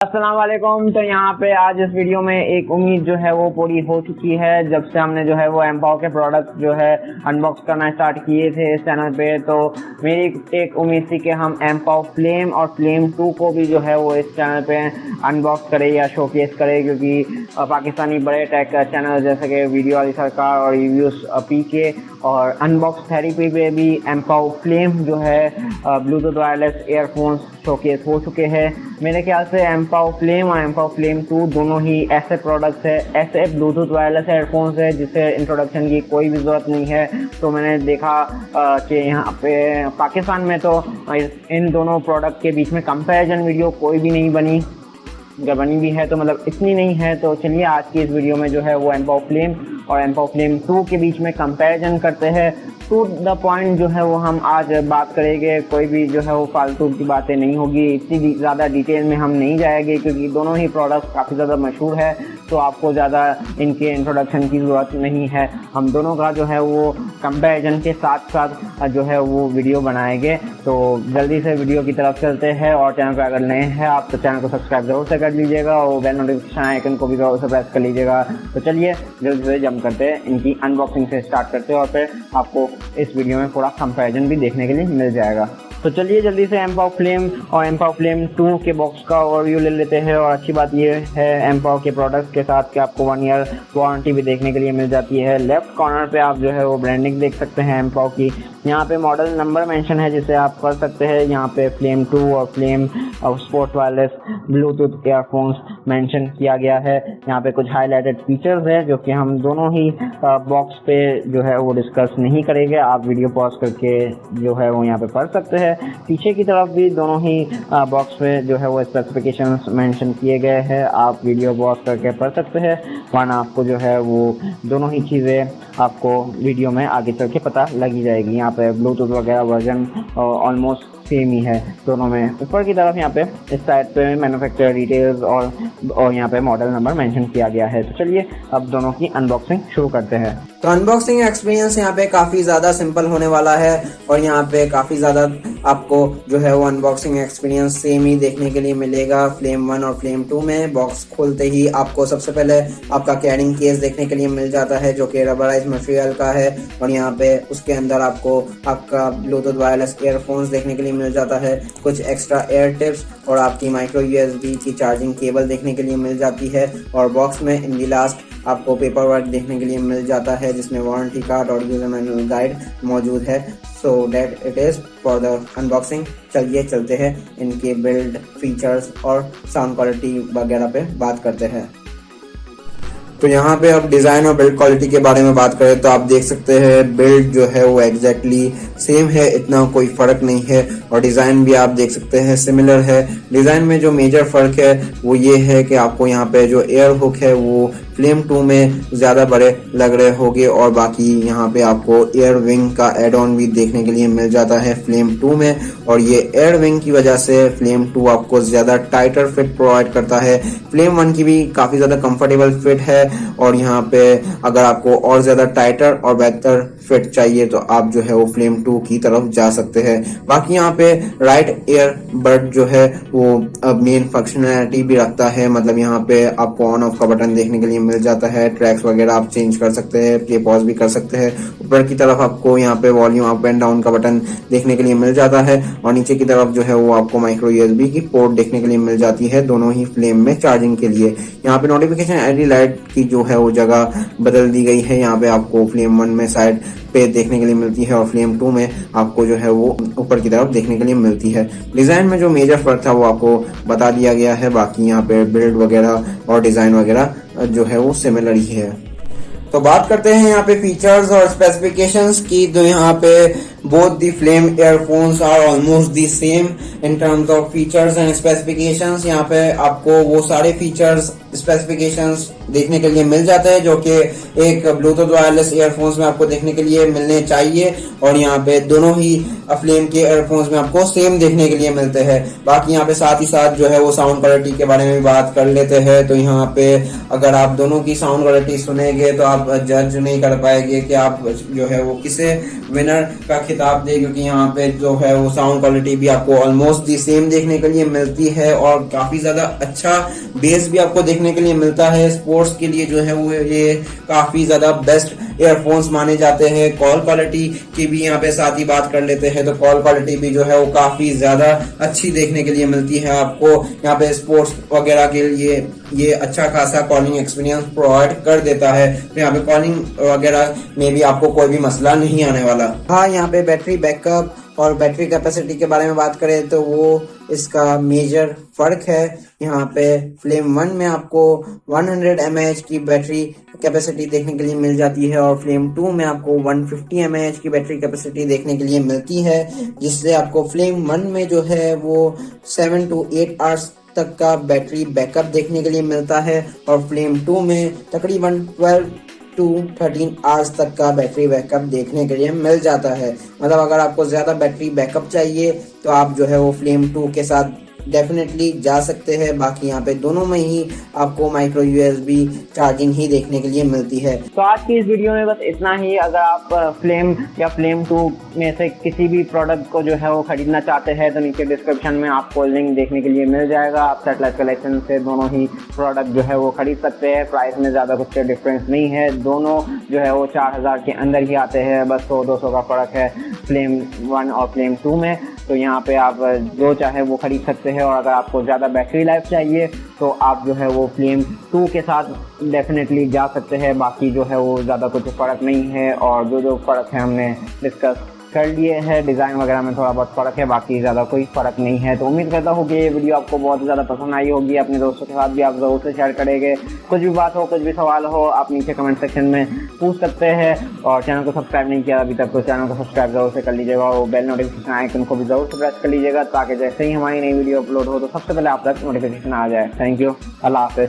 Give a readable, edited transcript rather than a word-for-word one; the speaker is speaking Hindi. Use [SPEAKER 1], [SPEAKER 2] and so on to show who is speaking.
[SPEAKER 1] अस्सलाम वालेकुम। तो यहाँ पे आज इस वीडियो में एक उम्मीद जो है वो पूरी हो चुकी है। जब से हमने जो है वो एम्पावर के प्रोडक्ट जो है अनबॉक्स करना स्टार्ट किए थे इस चैनल पे, तो मेरी एक उम्मीद थी कि हम एम्पावर फ्लेम और फ्लेम 2 को भी जो है वो इस चैनल पे अनबॉक्स करें या शोकेस करें, क्योंकि पाकिस्तानी बड़े टेक चैनल जैसे कि वीडियो वाली सरकार और रिव्यूज पीके और अनबॉक्स थेरेपी पे भी एम्पावर फ्लेम जो है ब्लूटूथ वायरलेस ईयरफोन्स शोकेस हो चुके हैं। मेरे ख्याल से एम्पावर फ्लेम और एम्पावर फ्लेम 2 दोनों ही ऐसे प्रोडक्ट्स है, ऐसे ब्लूटूथ वायरलेस एयरफोन्स है जिसे इंट्रोडक्शन की कोई भी ज़रूरत नहीं है। तो मैंने देखा कि यहाँ पे पाकिस्तान में तो इन दोनों प्रोडक्ट के बीच में कंपैरिजन वीडियो कोई भी नहीं बनी, अगर बनी भी है तो मतलब इतनी नहीं है। तो चलिए आज की इस वीडियो में जो है वो एम्पावर फ्लेम और एम्पावर फ्लेम 2 के बीच में कंपैरिजन करते हैं। टू द पॉइंट जो है वो हम आज बात करेंगे, कोई भी जो है वो फालतू की बातें नहीं होगी, इतनी ज़्यादा डिटेल में हम नहीं जाएंगे क्योंकि दोनों ही प्रोडक्ट काफ़ी ज़्यादा मशहूर है, तो आपको ज़्यादा इनके इंट्रोडक्शन की ज़रूरत नहीं है। हम दोनों का जो है वो कंपैरिजन के साथ साथ जो है वो वीडियो बनाएंगे। तो जल्दी से वीडियो की तरफ चलते हैं, और चैनल पर अगर नए हैं आप तो चैनल को सब्सक्राइब जरूर से कर लीजिएगा और बेल नोटिफिकेशन आइकन को भी जरूर से प्रेस कर लीजिएगा। तो चलिए जल्दी से जंप करते हैं, इनकी अनबॉक्सिंग से स्टार्ट करते हैं और फिर आपको इस वीडियो में पूरा कंपैरिजन भी देखने के लिए मिल जाएगा। तो चलिए जल्दी से एम्पावर फ्लेम और एम्पावर फ्लेम 2 के बॉक्स का ओवरव्यू ले लेते हैं। और अच्छी बात ये है एम्पावर के प्रोडक्ट्स के साथ कि आपको 1 ईयर वारंटी भी देखने के लिए मिल जाती है। लेफ्ट कॉर्नर पे आप जो है वो ब्रांडिंग देख सकते हैं एम्पावर की। यहाँ पे मॉडल नंबर मेंशन है जिसे आप पढ़ सकते हैं। यहाँ पे फ्लेम 2 और flame sport wireless Bluetooth earphones mention किया गया है। यहाँ पे कुछ हाईलाइटेड फीचर्स है जो कि हम दोनों ही बॉक्स पे जो है वो डिस्कस नहीं करेंगे, आप वीडियो पॉज करके जो है वो यहाँ पे पढ़ सकते हैं। पीछे की तरफ भी दोनों ही बॉक्स में जो है वो स्पेसिफिकेशंस मेंशन किए गए हैं, आप वीडियो पॉज करके पढ़ सकते हैं, वरना आपको जो है वो दोनों ही चीज़ें आपको वीडियो में आगे चल के पता लगी जाएगी। यहाँ पे ब्लूटूथ वगैरह वर्जन ऑलमोस्ट सेम ही है दोनों में। ऊपर की तरफ यहाँ पे इस साइड पे मैन्युफैक्चरर डिटेल्स और यहाँ पे मॉडल नंबर मेंशन किया गया है। तो चलिए अब दोनों की अनबॉक्सिंग शुरू करते हैं।
[SPEAKER 2] तो अनबॉक्सिंग एक्सपीरियंस यहाँ पे काफ़ी ज़्यादा सिंपल होने वाला है और यहाँ पे काफ़ी ज़्यादा आपको जो है वो अनबॉक्सिंग एक्सपीरियंस सेम ही देखने के लिए मिलेगा। फ्लेम 1 और फ्लेम 2 में बॉक्स खोलते ही आपको सबसे पहले आपका कैरिंग केस देखने के लिए मिल जाता है जो कि रबराइज मटेरियल का है, और यहाँ पे उसके अंदर आपको आपका ब्लूटूथ वायरलेस ईयरफोन्स देखने के लिए मिल जाता है, कुछ एक्स्ट्रा एयर टिप्स और आपकी माइक्रो USB की चार्जिंग केबल देखने के लिए मिल जाती है। और बॉक्स में इन दी लास्ट आपको पेपर वर्क देखने के लिए मिल जाता है जिसमें वारंटी कार्ड और यूजर मैनुअल गाइड मौजूद है। So that it is for the unboxing. चलिए चलते हैं इनके बिल्ड फीचर्स और साउंड क्वालिटी वगैरह पे बात करते हैं। तो यहाँ पे अब डिज़ाइन और बिल्ड क्वालिटी के बारे में बात करें तो आप देख सकते हैं बिल्ड जो है वो एग्जैक्टली सेम है, इतना कोई फ़र्क नहीं है, और डिज़ाइन भी आप देख सकते हैं सिमिलर है। डिज़ाइन में जो मेजर फ़र्क है वो ये है कि आपको यहाँ पे जो एयर हुक है वो फ्लेम 2 में ज़्यादा बड़े लग रहे होंगे, और बाकी यहाँ पे आपको एयर विंग का एड ऑन भी देखने के लिए मिल जाता है फ्लेम 2 में, और ये एयर विंग की वजह से फ्लेम 2 आपको ज़्यादा टाइटर फिट प्रोवाइड करता है। फ्लेम 1 की भी काफ़ी ज़्यादा कंफर्टेबल फिट है, और यहाँ पे अगर आपको और ज़्यादा टाइटर और बेहतर फिट चाहिए तो आप जो है वो फ्लेम 2 की तरफ जा सकते हैं। बाकी यहाँ पे राइट ईयर बड जो है वो मेन फंक्शनैलिटी भी रखता है, मतलब यहाँ पे आपको ऑन ऑफ का बटन देखने के लिए मिल जाता है, ट्रैक्स वगैरह आप चेंज कर सकते हैं, प्ले पॉज भी कर सकते हैं। ऊपर की तरफ आपको यहाँ पे वॉल्यूम अप एंड डाउन का बटन देखने के लिए मिल जाता है, और नीचे की तरफ जो है वो आपको माइक्रो USB की पोर्ट देखने के लिए मिल जाती है, दोनों ही फ्लेम में चार्जिंग के लिए। यहाँ पे नोटिफिकेशन LED लाइट की जो है वो जगह बदल दी गई है, यहाँ पे आपको फ्लेम 1 में साइड पे देखने के लिए मिलती है और फ्लेम 2 में आपको जो है वो ऊपर की तरफ देखने के लिए मिलती है। डिज़ाइन में जो मेजर फर्क था वो आपको बता दिया गया है, बाकी यहाँ पे बिल्ड वगैरह और डिज़ाइन वगैरह जो है वो सिमिलर ही है। तो बात करते हैं यहाँ पे फीचर्स और स्पेसिफिकेशंस की। तो यहाँ पे both the flame earphones are almost the same in terms of features and specifications। यहाँ पे आपको वो सारे फीचर्स स्पेसिफिकेशंस देखने के लिए मिल जाते हैं जो कि एक ब्लूटूथ वायरलेस ईयरफोन्स में आपको देखने के लिए मिलने चाहिए, और यहाँ पे दोनों ही फ्लेम के ईयरफोन्स में आपको सेम देखने के लिए मिलते हैं। बाकी यहाँ पे साथ ही साथ जो है वो साउंड क्वालिटी के बारे में बात कर लेते हैं। तो यहाँ पे अगर आप दोनों की साउंड क्वालिटी सुनेंगे तो आप जज नहीं कर पाएंगे कि आप जो है वो किसे विनर का खिताब दे, क्योंकि यहाँ पे जो है वो साउंड क्वालिटी भी आपको ऑलमोस्ट दी सेम देखने के लिए मिलती है और काफी ज्यादा अच्छा बेस भी आपको देखने के लिए मिलता है। स्पोर्ट्स के लिए जो है वो ये काफी ज्यादा बेस्ट ईयरफोन्स माने जाते हैं। कॉल क्वालिटी की भी यहाँ पे साथ ही बात कर लेते हैं तो कॉल क्वालिटी भी जो है वो काफी ज्यादा अच्छी देखने के लिए मिलती है आपको। यहाँ पे स्पोर्ट्स वगैरह के लिए ये अच्छा खासा कॉलिंग एक्सपीरियंस प्रोवाइड कर देता है, तो यहाँ पे कॉलिंग वगैरह में भी आपको कोई भी मसला नहीं आने वाला। हाँ, यहाँ पे बैटरी बैकअप और बैटरी कैपेसिटी के बारे में बात करें तो वो इसका मेजर फर्क है। यहाँ पे फ्लेम 1 में आपको 100 mAh की बैटरी कैपेसिटी देखने के लिए मिल जाती है और फ्लेम 2 में आपको 150 mAh की बैटरी कैपेसिटी देखने के लिए मिलती है, जिससे आपको फ्लेम 1 में जो है वो 7 to 8 आवर्स तक का बैटरी बैकअप देखने के लिए मिलता है और फ्लेम 2 में तकरीबन 12 to 13 आवर्स तक का बैटरी बैकअप देखने के लिए मिल जाता है। मतलब अगर आपको ज़्यादा बैटरी बैकअप चाहिए तो आप जो है वो फ्लेम 2 के साथ डेफिनेटली जा सकते हैं। बाकी यहाँ पे दोनों में ही आपको माइक्रो USB चार्जिंग ही देखने के लिए मिलती है।
[SPEAKER 1] तो आज की इस वीडियो में बस इतना ही। अगर आप फ्लेम या फ्लेम 2 में से किसी भी प्रोडक्ट को जो है वो खरीदना चाहते हैं तो नीचे डिस्क्रिप्शन में आपको लिंक देखने के लिए मिल जाएगा। आप सेटेलाइट कलेक्शन से दोनों ही प्रोडक्ट जो है वो खरीद सकते हैं। प्राइस में ज़्यादा कुछ डिफरेंस नहीं है, दोनों जो है वो 4000 के अंदर ही आते हैं, बस 100-200 का फ़र्क है फ्लेम 1 और फ्लेम 2 में। तो यहाँ पे आप जो चाहे वो खरीद सकते हैं और अगर आपको ज़्यादा बैटरी लाइफ चाहिए तो आप जो है वो फ्लेम 2 के साथ डेफिनेटली जा सकते हैं। बाकी जो है वो ज़्यादा कुछ फ़र्क नहीं है और जो फ़र्क है हमने डिस्कस कर लिए हैं। डिज़ाइन वगैरह में थोड़ा बहुत फ़र्क है, बाकी ज़्यादा कोई फ़र्क नहीं है। तो उम्मीद करता हूँ कि ये वीडियो आपको बहुत ज़्यादा पसंद आई होगी। अपने दोस्तों के साथ भी आप ज़रूर से शेयर करेंगे। कुछ भी बात हो, कुछ भी सवाल हो, आप नीचे कमेंट सेक्शन में पूछ सकते हैं। और चैनल को सब्सक्राइब नहीं किया अभी तक तो चैनल को सब्सक्राइब ज़रूर से कर लीजिएगा और बेल नोटिफिकेशन आइकन को भी ज़रूर से प्रेस कर लीजिएगा ताकि जैसे ही हमारी नई वीडियो अपलोड हो तो सबसे पहले आप तक नोटिफिकेशन आ जाए। थैंक यू, अल्लाह हाफ़िज़।